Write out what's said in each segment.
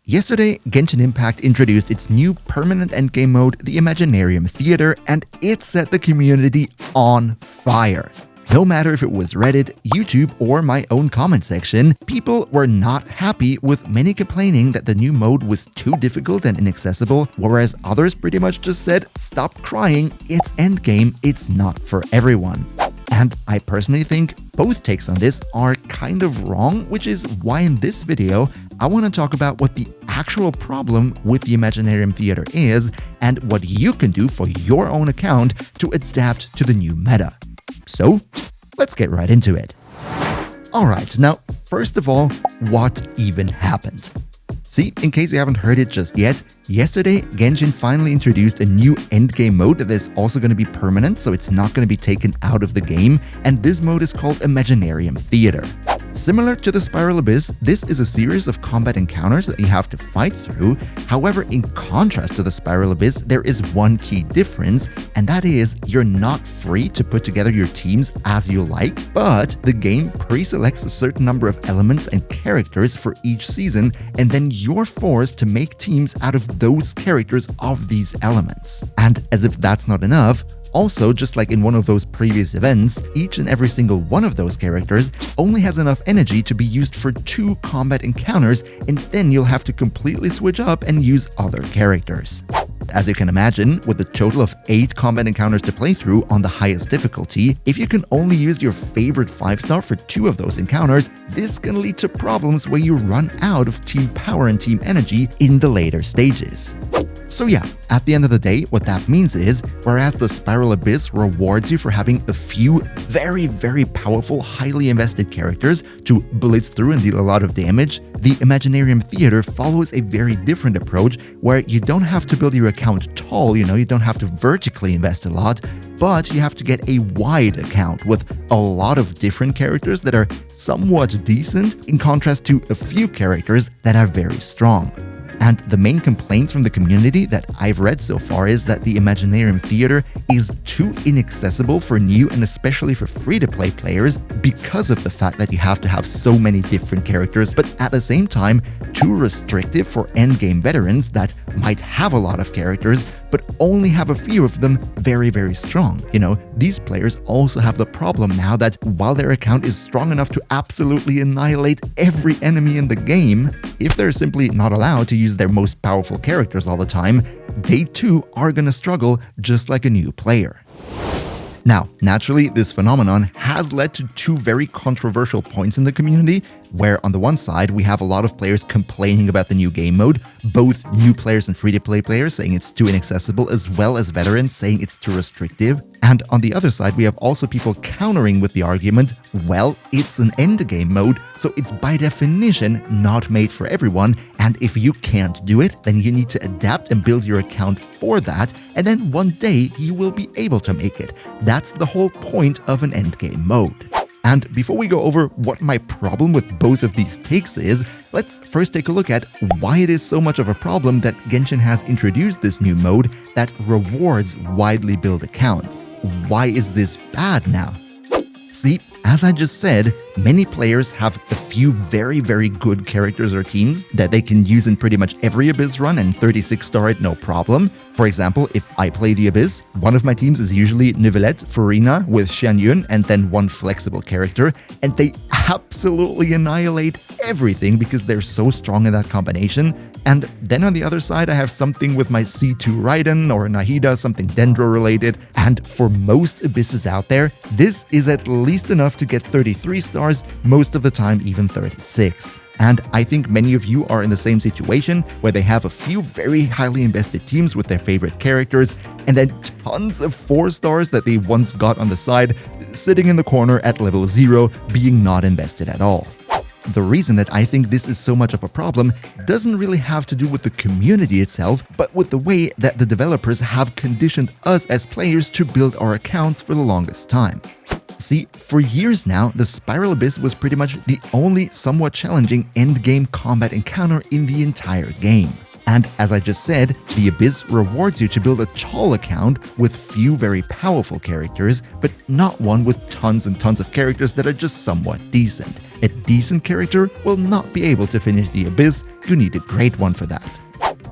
Yesterday, Genshin Impact introduced its new permanent endgame mode, the Imaginarium Theater, and it set the community on fire. No matter if it was Reddit, YouTube, or my own comment section, people were not happy, with many complaining that the new mode was too difficult and inaccessible, whereas others pretty much just said, stop crying, it's endgame, it's not for everyone. And I personally think both takes on this are kind of wrong, which is why in this video, I want to talk about what the actual problem with the Imaginarium Theater is and what you can do for your own account to adapt to the new meta. So, let's get right into it. Alright, now first of all, what even happened? See, in case you haven't heard it just yet, yesterday Genshin finally introduced a new endgame mode that is also going to be permanent, so it's not going to be taken out of the game, and this mode is called Imaginarium Theater. Similar to the Spiral Abyss, this is a series of combat encounters that you have to fight through. However, in contrast to the Spiral Abyss, there is one key difference, and that is you're not free to put together your teams as you like, but the game pre-selects a certain number of elements and characters for each season, and then you're forced to make teams out of those characters of these elements. And as if that's not enough, also, just like in one of those previous events, each and every single one of those characters only has enough energy to be used for 2 combat encounters, and then you'll have to completely switch up and use other characters. As you can imagine, with a total of 8 combat encounters to play through on the highest difficulty, if you can only use your favorite 5-star for 2 of those encounters, this can lead to problems where you run out of team power and team energy in the later stages. So yeah, at the end of the day, what that means is, whereas the Spiral Abyss rewards you for having a few very powerful, highly invested characters to blitz through and deal a lot of damage, the Imaginarium Theater follows a very different approach where you don't have to build your account tall, you don't have to vertically invest a lot, but you have to get a wide account with a lot of different characters that are somewhat decent in contrast to a few characters that are very strong. And the main complaints from the community that I've read so far is that the Imaginarium Theater is too inaccessible for new and especially for free-to-play players because of the fact that you have to have so many different characters, but at the same time too restrictive for endgame veterans that might have a lot of characters but only have a few of them very strong. These players also have the problem now that while their account is strong enough to absolutely annihilate every enemy in the game, if they're simply not allowed to use their most powerful characters all the time, they too are gonna struggle just like a new player. Now, naturally, this phenomenon has led to 2 very controversial points in the community, where on the one side we have a lot of players complaining about the new game mode, both new players and free-to-play players saying it's too inaccessible, as well as veterans saying it's too restrictive. And on the other side, we have also people countering with the argument, well, it's an endgame mode, so it's by definition not made for everyone, and if you can't do it, then you need to adapt and build your account for that, and then one day you will be able to make it. That's the whole point of an endgame mode. And before we go over what my problem with both of these takes is, let's first take a look at why it is so much of a problem that Genshin has introduced this new mode that rewards widely built accounts. Why is this bad now? See, as I just said, many players have a few very good characters or teams that they can use in pretty much every Abyss run and 36-star it no problem. For example, if I play the Abyss, one of my teams is usually Neuvillette, Furina with Xianyun and then one flexible character, and they absolutely annihilate everything because they're so strong in that combination. And then on the other side, I have something with my C2 Raiden or Nahida, something Dendro related, and for most Abysses out there, this is at least enough to get 33 stars, most of the time even 36. And I think many of you are in the same situation where they have a few very highly invested teams with their favorite characters, and then tons of 4 stars that they once got on the side, sitting in the corner at level 0, being not invested at all. The reason that I think this is so much of a problem doesn't really have to do with the community itself, but with the way that the developers have conditioned us as players to build our accounts for the longest time. See, for years now, the Spiral Abyss was pretty much the only somewhat challenging endgame combat encounter in the entire game. And as I just said, the Abyss rewards you to build a tall account with few very powerful characters, but not one with tons and tons of characters that are just somewhat decent. A decent character will not be able to finish the Abyss, you need a great one for that.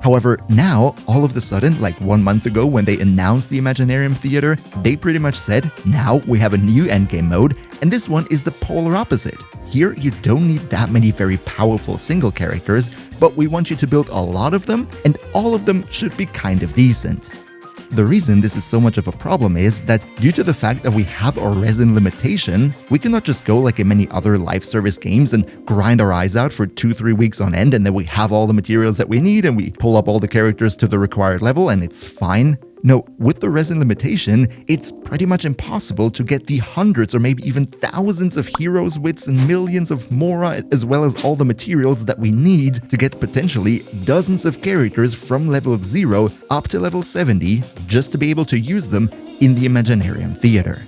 However, now, all of a sudden, like 1 month ago when they announced the Imaginarium Theater, they pretty much said, now we have a new endgame mode, and this one is the polar opposite. Here, you don't need that many very powerful single characters, but we want you to build a lot of them, and all of them should be kind of decent. The reason this is so much of a problem is that due to the fact that we have our resin limitation, we cannot just go like in many other live service games and grind our eyes out for 2-3 weeks on end and then we have all the materials that we need and we pull up all the characters to the required level and it's fine. No, with the resin limitation, it's pretty much impossible to get the hundreds or maybe even thousands of heroes, wits, and millions of mora, as well as all the materials that we need to get potentially dozens of characters from level 0 up to level 70 just to be able to use them in the Imaginarium Theater.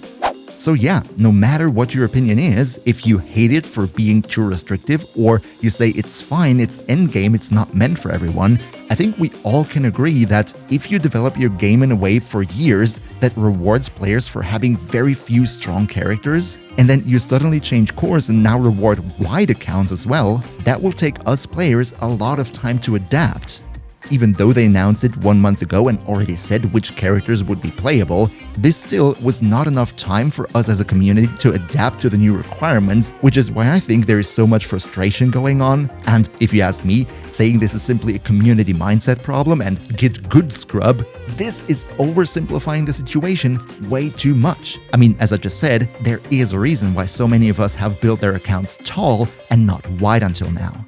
So yeah, no matter what your opinion is, if you hate it for being too restrictive or you say it's fine, it's endgame, it's not meant for everyone, I think we all can agree that if you develop your game in a way for years that rewards players for having very few strong characters, and then you suddenly change course and now reward wide accounts as well, that will take us players a lot of time to adapt. Even though they announced it 1 month ago and already said which characters would be playable, this still was not enough time for us as a community to adapt to the new requirements, which is why I think there is so much frustration going on. And if you ask me, saying this is simply a community mindset problem and get good scrub, this is oversimplifying the situation way too much. I mean, as I just said, there is a reason why so many of us have built their accounts tall and not wide until now.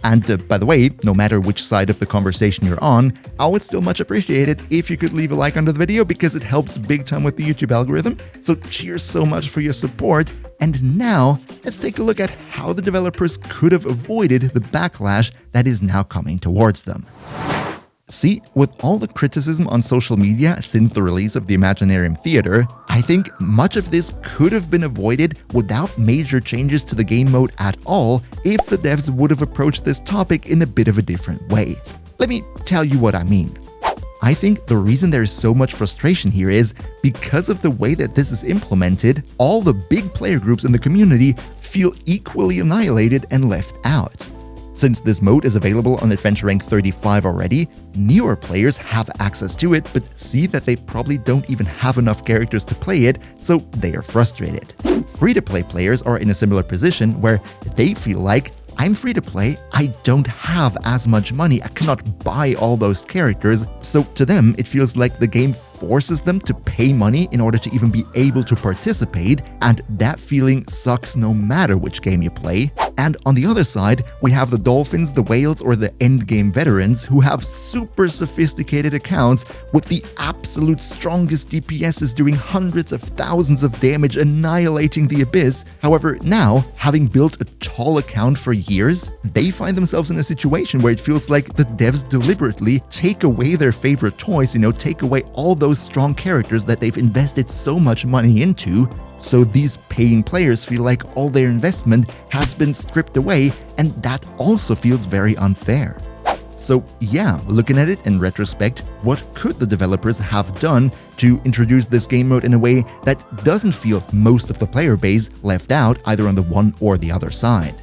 And by the way, no matter which side of the conversation you're on, I would still much appreciate it if you could leave a like under the video because it helps big time with the YouTube algorithm. So cheers so much for your support. And now, let's take a look at how the developers could have avoided the backlash that is now coming towards them. See, with all the criticism on social media since the release of the Imaginarium Theater, I think much of this could have been avoided without major changes to the game mode at all if the devs would have approached this topic in a bit of a different way. Let me tell you what I mean. I think the reason there is so much frustration here is because of the way that this is implemented, all the big player groups in the community feel equally annihilated and left out. Since this mode is available on Adventure Rank 35 already, newer players have access to it but see that they probably don't even have enough characters to play it, so they are frustrated. Free-to-play players are in a similar position where they feel like, I'm free to play, I don't have as much money, I cannot buy all those characters, so to them it feels like the game forces them to pay money in order to even be able to participate, and that feeling sucks no matter which game you play. And on the other side, we have the dolphins, the whales, or the endgame veterans who have super sophisticated accounts with the absolute strongest DPSs doing hundreds of thousands of damage, annihilating the Abyss. However, now, having built a tall account for years, they find themselves in a situation where it feels like the devs deliberately take away their favorite toys, take away all those strong characters that they've invested so much money into. So these paying players feel like all their investment has been stripped away, and that also feels very unfair. So yeah, looking at it in retrospect, what could the developers have done to introduce this game mode in a way that doesn't feel most of the player base left out either on the one or the other side?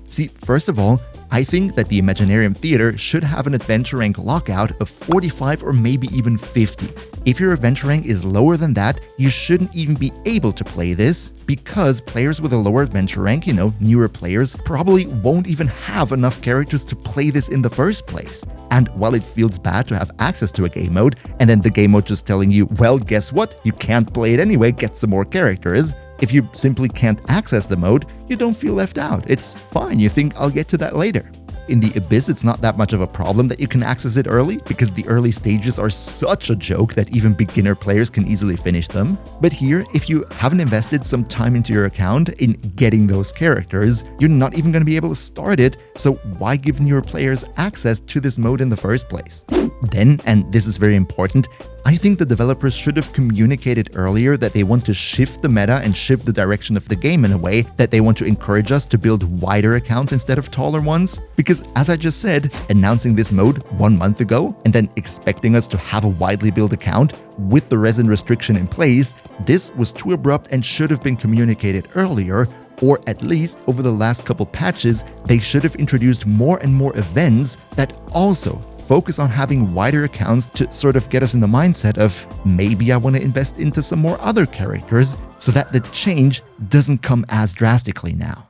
See, first of all, I think that the Imaginarium Theater should have an adventure rank lockout of 45 or maybe even 50. If your adventure rank is lower than that, you shouldn't even be able to play this because players with a lower adventure rank, newer players, probably won't even have enough characters to play this in the first place. And while it feels bad to have access to a game mode and then the game mode just telling you, well, guess what? You can't play it anyway, get some more characters. If you simply can't access the mode, you don't feel left out. It's fine, you think I'll get to that later. In the Abyss, it's not that much of a problem that you can access it early, because the early stages are such a joke that even beginner players can easily finish them. But here, if you haven't invested some time into your account in getting those characters, you're not even going to be able to start it, so why give newer players access to this mode in the first place? Then, and this is very important, I think the developers should have communicated earlier that they want to shift the meta and shift the direction of the game in a way that they want to encourage us to build wider accounts instead of taller ones. Because as I just said, announcing this mode 1 month ago and then expecting us to have a widely built account with the resin restriction in place, this was too abrupt and should have been communicated earlier, Or at least over the last couple patches, they should have introduced more and more events that also focus on having wider accounts to sort of get us in the mindset of maybe I want to invest into some more other characters so that the change doesn't come as drastically now.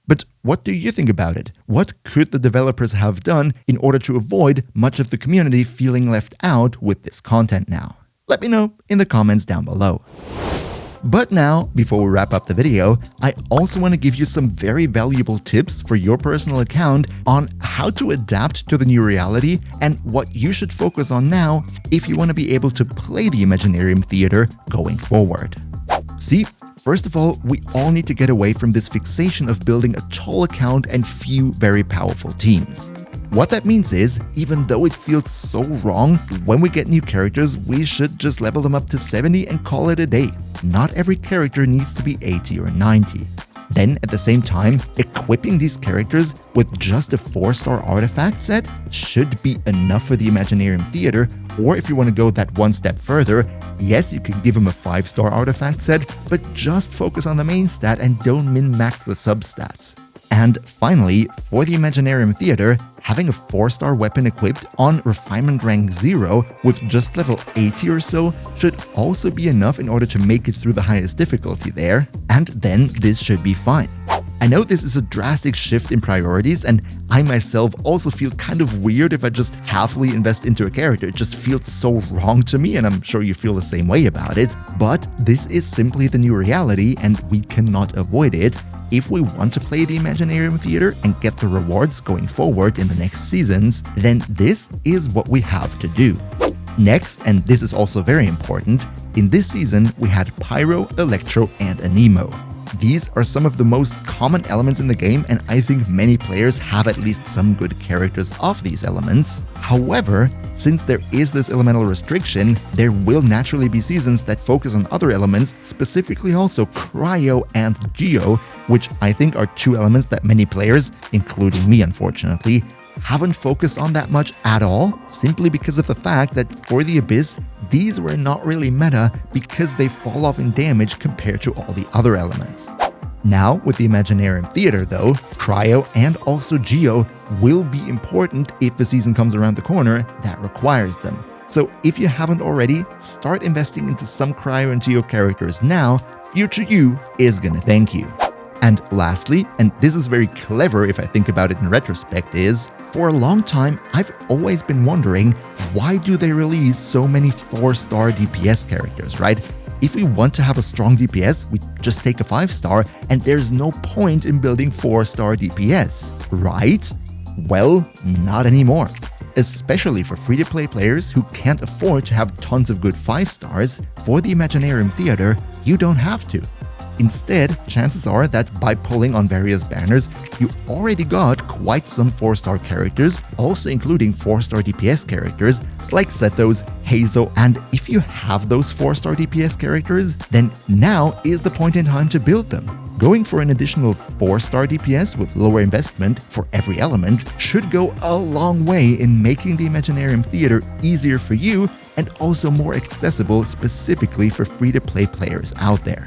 But what do you think about it? What could the developers have done in order to avoid much of the community feeling left out with this content now? Let me know in the comments down below. But now, before we wrap up the video, I also want to give you some very valuable tips for your personal account on how to adapt to the new reality and what you should focus on now if you want to be able to play the Imaginarium Theater going forward. See, first of all, we all need to get away from this fixation of building a tall account and few very powerful teams. What that means is, even though it feels so wrong, when we get new characters, we should just level them up to 70 and call it a day. Not every character needs to be 80 or 90. Then, at the same time, equipping these characters with just a 4-star artifact set should be enough for the Imaginarium Theater, or if you want to go that one step further, yes, you can give them a 5-star artifact set, but just focus on the main stat and don't min-max the substats. And finally, for the Imaginarium Theater, having a 4-star weapon equipped on Refinement Rank 0 with just level 80 or so should also be enough in order to make it through the highest difficulty there, and then this should be fine. I know this is a drastic shift in priorities, and I myself also feel kind of weird if I just halfly invest into a character. It just feels so wrong to me, and I'm sure you feel the same way about it. But this is simply the new reality, and we cannot avoid it if we want to play the Imaginarium Theater and get the rewards going forward in the next seasons. Then this is what we have to do. Next, and this is also very important, in this season we had Pyro, Electro, and Anemo. These are some of the most common elements in the game, and I think many players have at least some good characters of these elements. However, since there is this elemental restriction, there will naturally be seasons that focus on other elements, specifically also Cryo and Geo, which I think are two elements that many players, including me unfortunately, haven't focused on that much at all, simply because of the fact that for the Abyss, these were not really meta because they fall off in damage compared to all the other elements. Now, with the Imaginarium Theater though, Cryo and also Geo will be important if the season comes around the corner that requires them. So if you haven't already, start investing into some Cryo and Geo characters now. Future you is gonna thank you. And lastly, and this is very clever if I think about it in retrospect, is for a long time I've always been wondering, why do they release so many 4-star DPS characters, right? If we want to have a strong DPS, we just take a 5-star and there's no point in building 4-star DPS, right? Well, not anymore. Especially for free-to-play players who can't afford to have tons of good 5-stars, for the Imaginarium Theater, you don't have to. Instead, chances are that by pulling on various banners, you already got quite some 4-star characters, also including 4-star DPS characters like Sethos, Hazo, and if you have those 4-star DPS characters, then now is the point in time to build them. Going for an additional 4-star DPS with lower investment for every element should go a long way in making the Imaginarium Theater easier for you and also more accessible specifically for free-to-play players out there.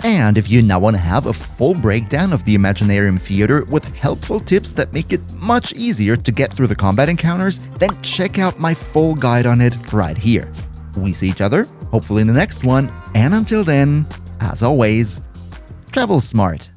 And if you now want to have a full breakdown of the Imaginarium Theater with helpful tips that make it much easier to get through the combat encounters, then check out my full guide on it right here. We see each other, hopefully in the next one, and until then, as always, travel smart.